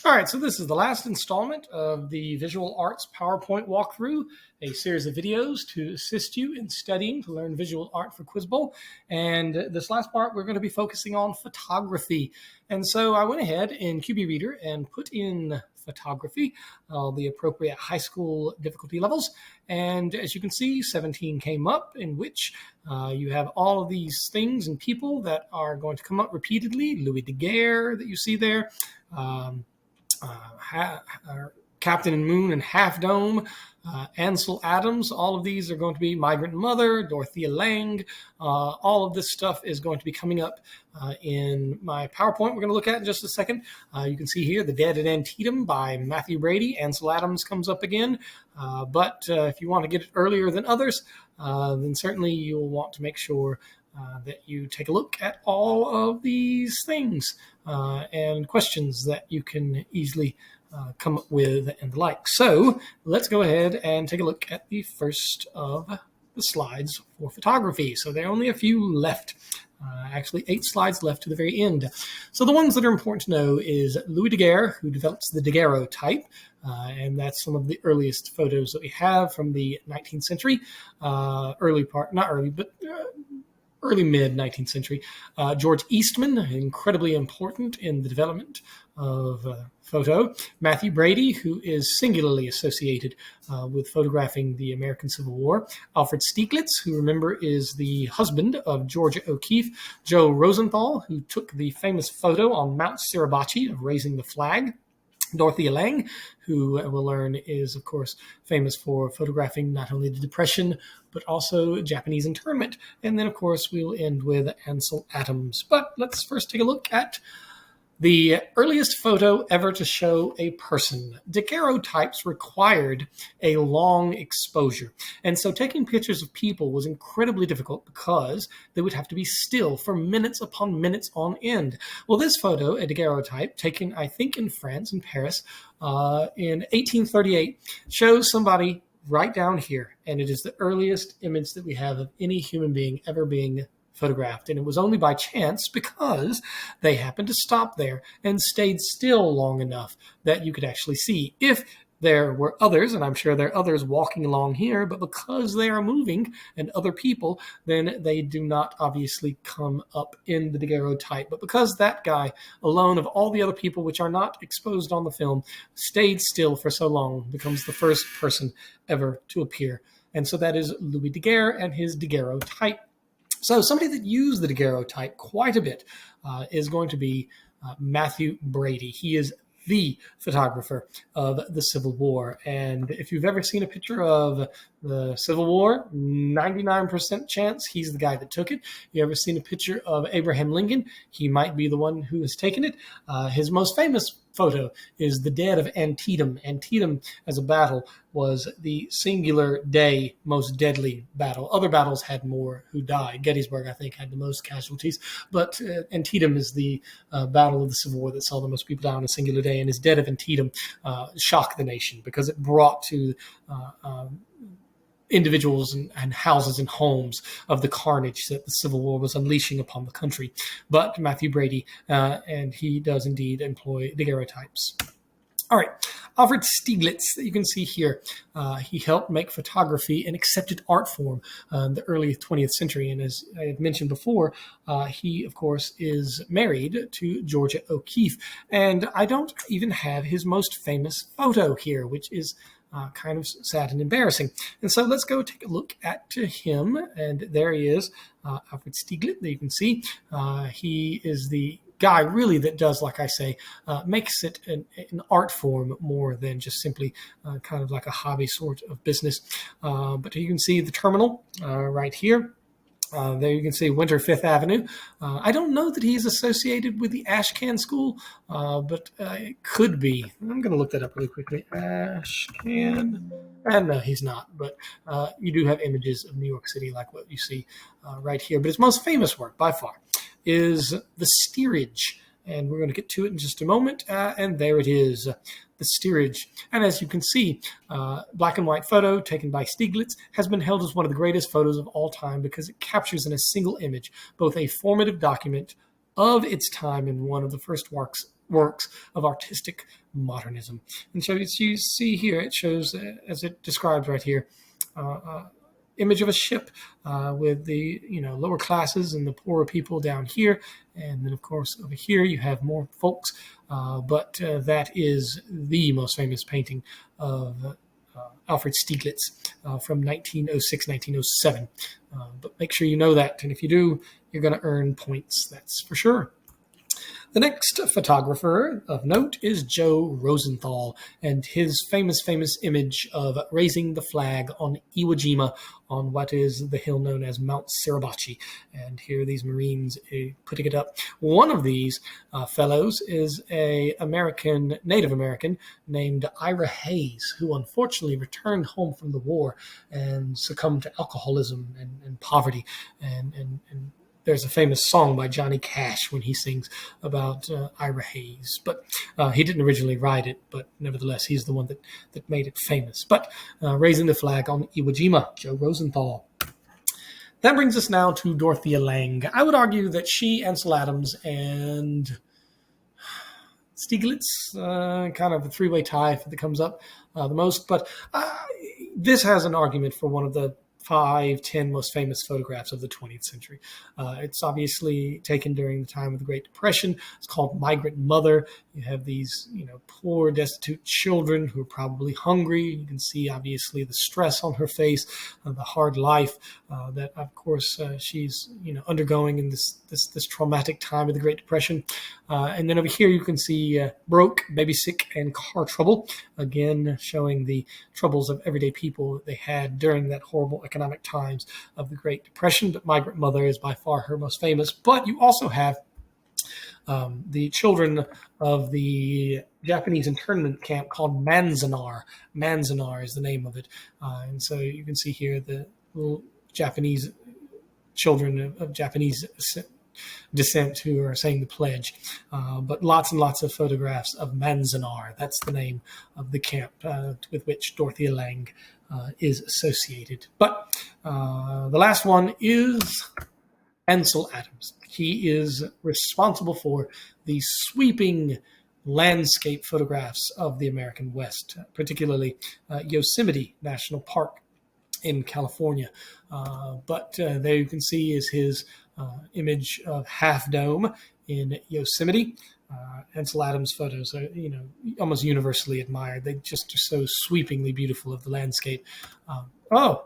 All right, so this is the last installment of the Visual Arts PowerPoint walkthrough, a series of videos to assist you in studying to learn visual art for Quizbowl. And this last part, we're going to be focusing on photography. And so I went ahead in QB Reader and put in photography, the appropriate high school difficulty levels. And as you can see, 17 came up, in which you have all of these things and people that are going to come up repeatedly. Louis Daguerre that you see there. Captain and Moon and Half Dome, Ansel Adams, all of these are going to be Migrant Mother, Dorothea Lange. All of this stuff is going to be coming up in my PowerPoint we're going to look at in just a second. You can see here The Dead at Antietam by Matthew Brady. Ansel Adams comes up again. But if you want to get it earlier than others, then certainly you'll want to make sure that you take a look at all of these things and questions that you can easily come up with and the like. So let's go ahead and take a look at the first of the slides for photography. So there are only a few left, actually 8 slides left to the very end. So the ones that are important to know is Louis Daguerre, who develops the daguerreotype, and that's some of the earliest photos that we have from the 19th century, early mid-19th century. George Eastman, incredibly important in the development of photo. Matthew Brady, who is singularly associated with photographing the American Civil War. Alfred Stieglitz, who remember is the husband of Georgia O'Keeffe. Joe Rosenthal, who took the famous photo on Mount Suribachi of raising the flag. Dorothea Lange, who we'll learn is, of course, famous for photographing not only the Depression, but also Japanese internment. And then, of course, we'll end with Ansel Adams. But let's first take a look at the earliest photo ever to show a person. Daguerreotypes required a long exposure. And so taking pictures of people was incredibly difficult because they would have to be still for minutes upon minutes on end. Well, this photo, a daguerreotype, taken, I think, in France, in Paris, in 1838, shows somebody right down here. And it is the earliest image that we have of any human being ever being photographed, and it was only by chance because they happened to stop there and stayed still long enough that you could actually see. If there were others, and I'm sure there are others walking along here, but because they are moving and other people, then they do not obviously come up in the daguerreotype. But because that guy alone of all the other people which are not exposed on the film stayed still for so long, becomes the first person ever to appear. And so that is Louis Daguerre and his daguerreotype. So somebody that used the daguerreotype quite a bit is going to be Matthew Brady. He is the photographer of the Civil War. And if you've ever seen a picture of the Civil War, 99% chance he's the guy that took it. You ever seen a picture of Abraham Lincoln? He might be the one who has taken it. His most famous photo is the Dead of Antietam. Antietam as a battle was the singular day most deadly battle. Other battles had more who died. Gettysburg, I think, had the most casualties. But Antietam is the battle of the Civil War that saw the most people die on a singular day. And his Dead of Antietam shocked the nation because it brought to individuals and houses and homes of the carnage that the Civil War was unleashing upon the country. But Matthew Brady, and he does indeed employ daguerreotypes. All right, Alfred Stieglitz, that you can see here, he helped make photography an accepted art form in the early 20th century. And as I had mentioned before, he, of course, is married to Georgia O'Keeffe. And I don't even have his most famous photo here, which is kind of sad and embarrassing. And so let's go take a look at him. And there he is, Alfred Stieglitz, that you can see. He is the guy really that does, like I say, makes it an art form more than just simply kind of like a hobby sort of business. But you can see the terminal right here. There you can see Winter Fifth Avenue. I don't know that he's associated with the Ashcan School, but it could be. I'm going to look that up really quickly. Ashcan. No, he's not. But you do have images of New York City like what you see right here. But his most famous work, by far, is the steerage. And we're going to get to it in just a moment. And there it is, the steerage. And as you can see, black and white photo taken by Stieglitz has been held as one of the greatest photos of all time because it captures in a single image both a formative document of its time and one of the first works of artistic modernism. And so you see here, it shows, as it describes right here, image of a ship with the lower classes and the poorer people down here, and then of course over here you have more folks. But that is the most famous painting of Alfred Stieglitz from 1906, 1907. But make sure you know that, and if you do, you're going to earn points, that's for sure. The next photographer of note is Joe Rosenthal, and his famous image of raising the flag on Iwo Jima on what is the hill known as Mount Suribachi. And here are these Marines putting it up. One of these fellows is a Native American named Ira Hayes, who unfortunately returned home from the war and succumbed to alcoholism and poverty. And there's a famous song by Johnny Cash when he sings about Ira Hayes. But he didn't originally write it, but nevertheless, he's the one that made it famous. But raising the flag on Iwo Jima, Joe Rosenthal. That brings us now to Dorothea Lange. I would argue that she, Ansel Adams, and Stieglitz, kind of a three-way tie if it comes up the most. But this has an argument for one of the 5-10 most famous photographs of the 20th century. It's obviously taken during the time of the Great Depression. It's called Migrant Mother. You have these, poor, destitute children who are probably hungry. You can see, obviously, the stress on her face, the hard life that, of course, she's, undergoing in this traumatic time of the Great Depression. And then over here, you can see broke, baby sick, and car trouble. Again, showing the troubles of everyday people that they had during that horrible economic times of the Great Depression. But Migrant Mother is by far her most famous. But you also have the children of the Japanese internment camp called Manzanar. Manzanar is the name of it. And so you can see here the little Japanese children of Japanese descent who are saying the pledge. But lots and lots of photographs of Manzanar. That's the name of the camp with which Dorothea Lange is associated. But the last one is Ansel Adams. He is responsible for the sweeping landscape photographs of the American West, particularly Yosemite National Park in California. But there you can see is his image of Half Dome in Yosemite. Ansel Adams photos are, almost universally admired. They just are so sweepingly beautiful of the landscape. Oh,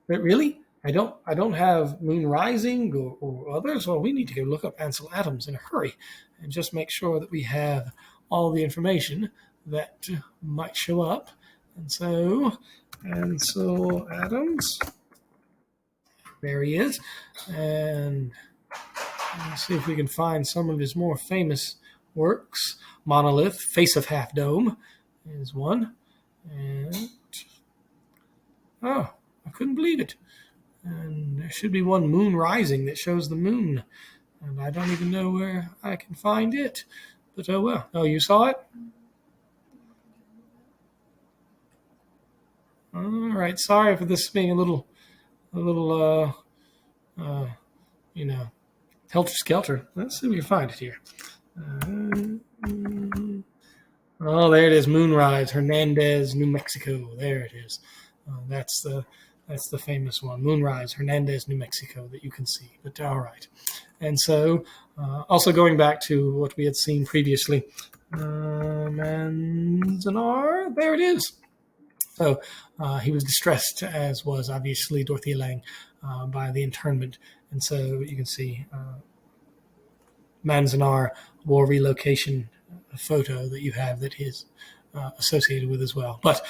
really? I don't have Moon Rising or others. Well, we need to go look up Ansel Adams in a hurry and just make sure that we have all the information that might show up. And so, Ansel Adams, there he is. And let's see if we can find some of his more famous works. Monolith, Face of Half Dome is one. And, I couldn't believe it. And there should be one, Moon Rising, that shows the moon. And I don't even know where I can find it. But oh well. Oh, you saw it? All right. Sorry for this being a little helter-skelter. Let's see if we can find it here. Oh, there it is. Moonrise, Hernandez, New Mexico. There it is. That's the famous one. Moonrise, Hernandez, New Mexico, that you can see. But all right. And so, also going back to what we had seen previously, Manzanar, there it is. So he was distressed, as was obviously Dorothea Lange, by the internment. And so you can see Manzanar war relocation photo that you have that is associated with as well. But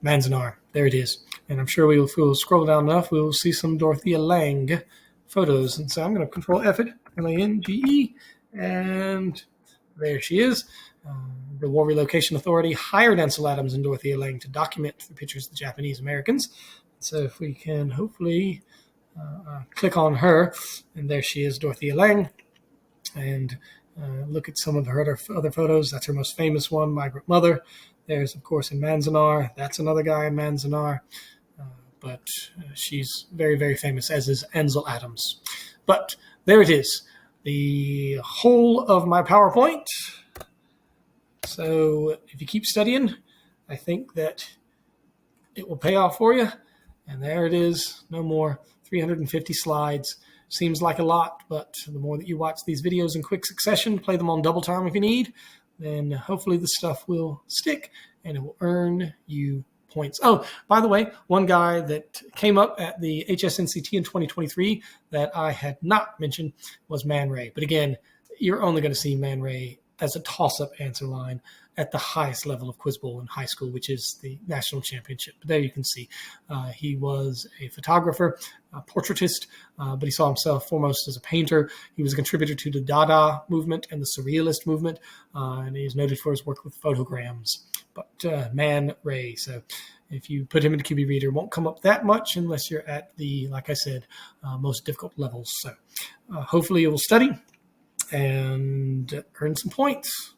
Manzanar, there it is. And I'm sure if we'll scroll down enough, we'll see some Dorothea Lange photos. And so I'm going to Control F it, Lange, and there she is. The War Relocation Authority hired Ansel Adams and Dorothea Lange to document the pictures of the Japanese Americans. So if we can hopefully click on her, and there she is, Dorothea Lange, and look at some of her other photos. That's her most famous one, Migrant Mother. There's, of course, in Manzanar. That's another guy in Manzanar. But she's very, very famous, as is Ansel Adams. But there it is. The whole of my PowerPoint So if you keep studying, I think that it will pay off for you. And there it is, no more 350 slides. Seems like a lot, but the more that you watch these videos in quick succession, play them on double time if you need, then hopefully the stuff will stick and it will earn you points. Oh, by the way, one guy that came up at the HSNCT in 2023 that I had not mentioned was Man Ray. But again, you're only going to see Man Ray as a toss-up answer line at the highest level of Quizbowl in high school, which is the national championship. But there you can see he was a photographer, a portraitist, but he saw himself foremost as a painter. He was a contributor to the Dada movement and the Surrealist movement, and he's noted for his work with photograms. But Man Ray, so if you put him into QB Reader, it won't come up that much unless you're at the, like I said, most difficult levels. So hopefully you will study and earn some points.